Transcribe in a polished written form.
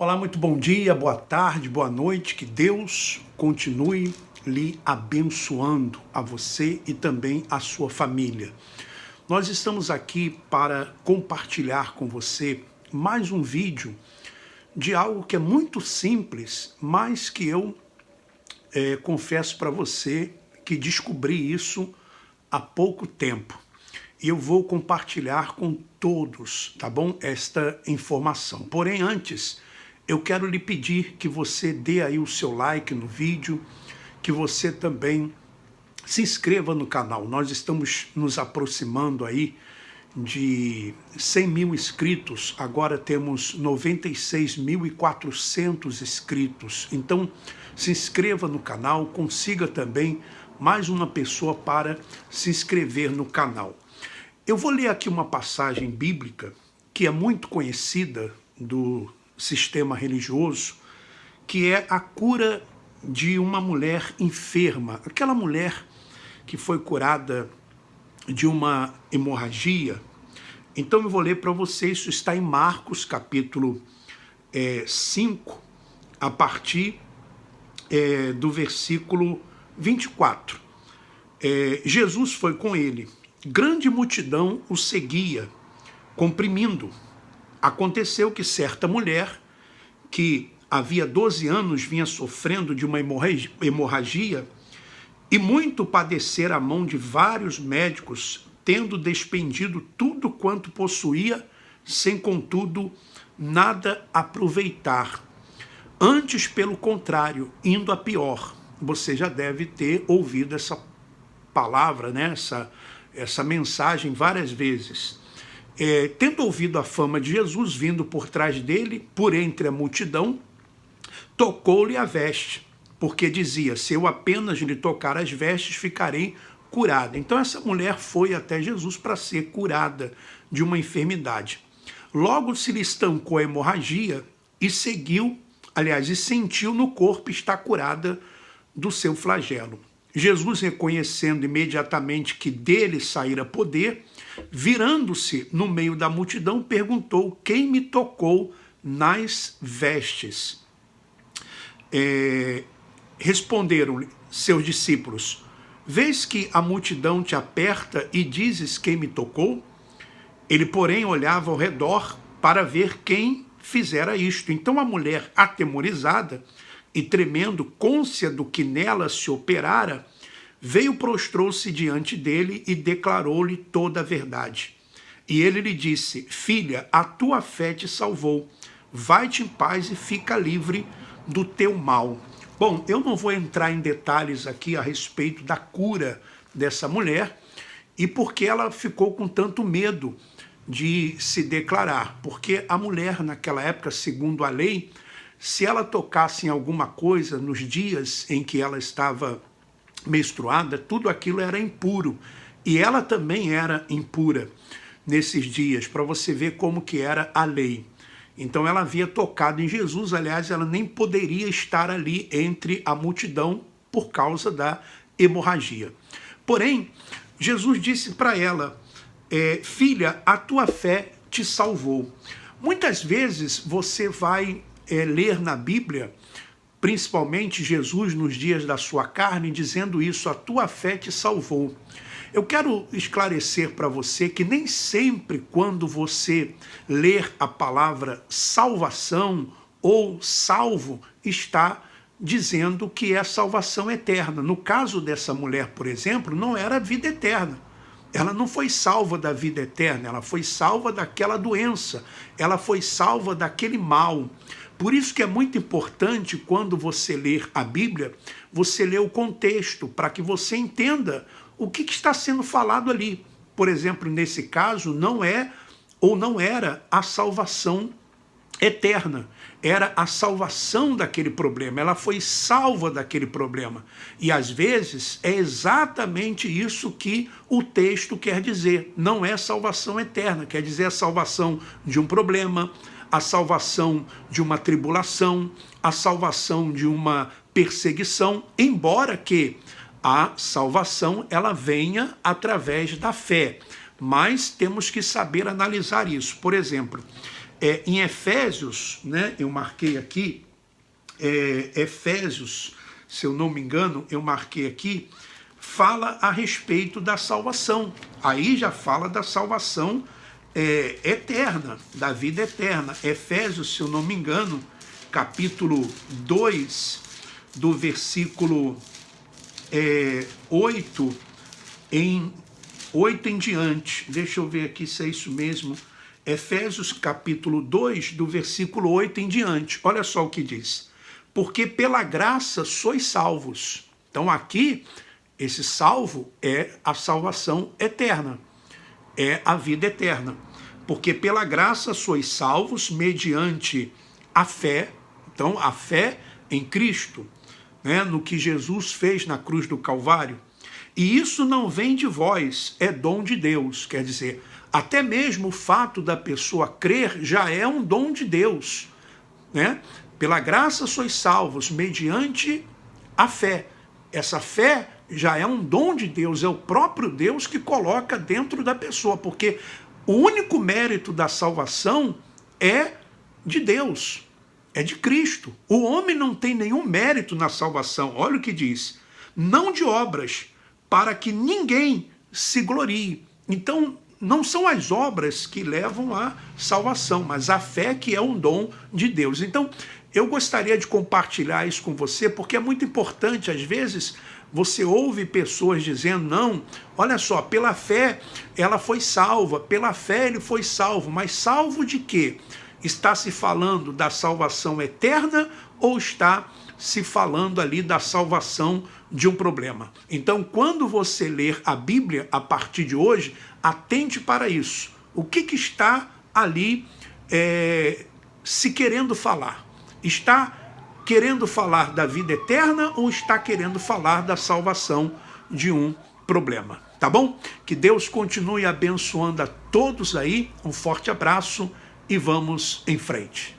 Olá, muito bom dia, boa tarde, boa noite, que Deus continue lhe abençoando a você e também a sua família. Nós estamos aqui para compartilhar com você mais um vídeo de algo que é muito simples, mas que eu confesso para você que descobri isso há pouco tempo. E eu vou compartilhar com todos, tá bom? Esta informação. Porém, antes, eu quero lhe pedir que você dê aí o seu like no vídeo, que você também se inscreva no canal. Nós estamos nos aproximando aí de 100 mil inscritos, agora temos 96.400 inscritos. Então, se inscreva no canal, consiga também mais uma pessoa para se inscrever no canal. Eu vou ler aqui uma passagem bíblica que é muito conhecida do sistema religioso, que é a cura de uma mulher enferma, aquela mulher que foi curada de uma hemorragia. Então eu vou ler para vocês, isso está em Marcos capítulo 5, a partir do versículo 24. Jesus foi com ele, grande multidão o seguia, comprimindo. Aconteceu que certa mulher, que havia 12 anos vinha sofrendo de uma hemorragia, e muito padecer à mão de vários médicos, tendo despendido tudo quanto possuía, sem contudo nada aproveitar. Antes, pelo contrário, indo a pior. Você já deve ter ouvido essa palavra, né? essa mensagem várias vezes. Tendo ouvido a fama de Jesus vindo por trás dele, por entre a multidão, tocou-lhe a veste, porque dizia, se eu apenas lhe tocar as vestes, ficarei curada. Então essa mulher foi até Jesus para ser curada de uma enfermidade. Logo se lhe estancou a hemorragia e e sentiu no corpo estar curada do seu flagelo. Jesus, reconhecendo imediatamente que dele saíra poder, virando-se no meio da multidão, perguntou, quem me tocou nas vestes? Responderam-lhe seus discípulos, vês que a multidão te aperta e dizes quem me tocou? Ele, porém, olhava ao redor para ver quem fizera isto. Então a mulher, atemorizada e tremendo, cônscia do que nela se operara, veio, prostrou-se diante dele e declarou-lhe toda a verdade. E ele lhe disse, filha, a tua fé te salvou, vai-te em paz e fica livre do teu mal. Bom, eu não vou entrar em detalhes aqui a respeito da cura dessa mulher e porque ela ficou com tanto medo de se declarar, porque a mulher naquela época, segundo a lei, se ela tocasse em alguma coisa nos dias em que ela estava menstruada, tudo aquilo era impuro. E ela também era impura nesses dias, para você ver como que era a lei. Então ela havia tocado em Jesus, aliás, ela nem poderia estar ali entre a multidão por causa da hemorragia. Porém, Jesus disse para ela, filha, a tua fé te salvou. Muitas vezes você vai ler na Bíblia, principalmente Jesus nos dias da sua carne, dizendo isso, a tua fé te salvou. Eu quero esclarecer para você que nem sempre quando você ler a palavra salvação ou salvo, está dizendo que é salvação eterna. No caso dessa mulher, por exemplo, não era vida eterna. Ela não foi salva da vida eterna, ela foi salva daquela doença, ela foi salva daquele mal. Por isso que é muito importante, quando você ler a Bíblia, você ler o contexto, para que você entenda o que está sendo falado ali. Por exemplo, nesse caso, não é ou não era a salvação eterna, era a salvação daquele problema, ela foi salva daquele problema. E às vezes é exatamente isso que o texto quer dizer, não é salvação eterna, quer dizer a salvação de um problema, a salvação de uma tribulação, a salvação de uma perseguição, embora que a salvação ela venha através da fé. Mas temos que saber analisar isso. Por exemplo, Em Efésios, né, eu marquei aqui, Efésios, se eu não me engano, eu marquei aqui, fala a respeito da salvação. Aí já fala da salvação eterna, da vida eterna. Efésios, se eu não me engano, capítulo 2, do versículo 8 em diante. Deixa eu ver aqui se é isso mesmo. Efésios capítulo 2, do versículo 8 em diante. Olha só o que diz. Porque pela graça sois salvos. Então aqui, esse salvo é a salvação eterna. É a vida eterna. Porque pela graça sois salvos mediante a fé. Então a fé em Cristo, né, no que Jesus fez na cruz do Calvário. E isso não vem de vós, é dom de Deus. Quer dizer, até mesmo o fato da pessoa crer já é um dom de Deus, né? Pela graça sois salvos, mediante a fé. Essa fé já é um dom de Deus, é o próprio Deus que coloca dentro da pessoa, porque o único mérito da salvação é de Deus, é de Cristo. O homem não tem nenhum mérito na salvação. Olha o que diz. Não de obras, para que ninguém se glorie. Então, não são as obras que levam à salvação, mas a fé que é um dom de Deus. Então, eu gostaria de compartilhar isso com você, porque é muito importante. Às vezes, você ouve pessoas dizendo, não, olha só, pela fé ela foi salva, pela fé ele foi salvo, mas salvo de quê? Está se falando da salvação eterna ou está se falando ali da salvação de um problema? Então, quando você ler a Bíblia a partir de hoje, atente para isso. O que está ali se querendo falar? Está querendo falar da vida eterna ou está querendo falar da salvação de um problema? Tá bom? Que Deus continue abençoando a todos aí. Um forte abraço e vamos em frente.